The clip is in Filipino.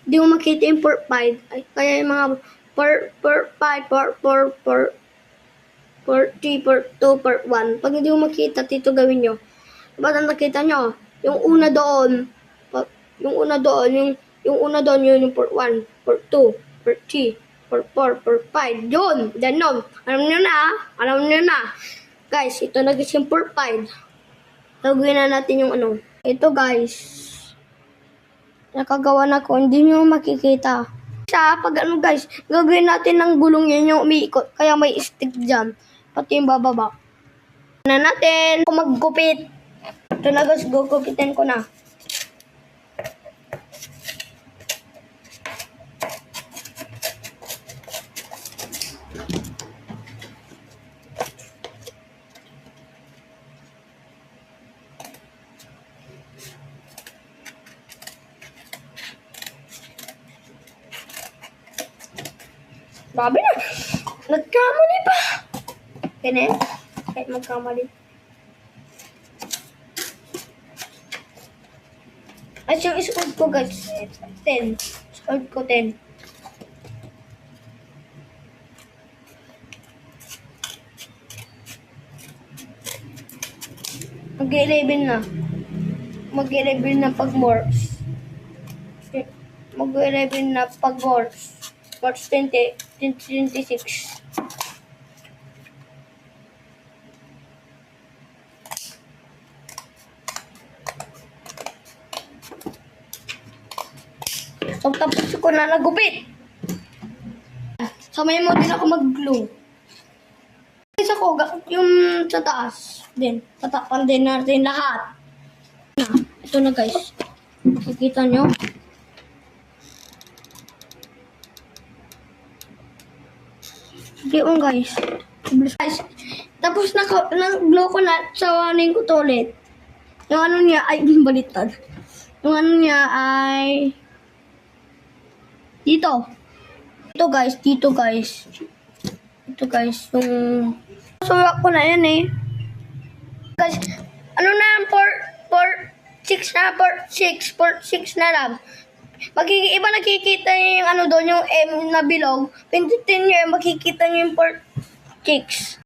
Hindi mo makita yung port 5. Ay, kaya yung mga port 5, port 3, port 2, port 1. Pag hindi mo makita, dito gawin nyo. Ba't ang nakita nyo? Yung una doon, yung una doon, yun yung port 1, port 2, port 3, port 4, port 5. Yun, ganon. Alam nyo na. Guys, ito nag-isip port 5. Gagawin na natin yung ano. Ito guys, nakagawa na ko, hindi nyo makikita. Pag ano guys, gagawin natin ng gulong yan yung umiikot, kaya may stick dyan, pati yung bababa. Na natin kung maggupit. Ito na guys, gugupitin ko na. Grabe na. Nagkamali pa. Ganyan. Kahit magkamali. At yung squad ko guys, 10. Squad ko 10. Mag-11 na. Mag-11 na pag morphs. Mag-11 na pag morphs. March 2026. So, tapos ko na nagupit. Samay mo din ako mag-glue. Isa ko, yung sa taas din. Tatakpan din natin lahat. Ito na guys. Makikita nyo. Okay, guys. Guys, tapos nag-glow ko na, sawanin ko to ulit. Yung ano niya ay baliktad. Yung ano niya ay dito. Dito guys. Ito guys, yung suwak ko na yan eh. Guys, ano na yan, port 6 na lang. Iba nakikita nyo yung ano doon, yung M na bilog. Pindutin nyo, makikita nyo yung port 6.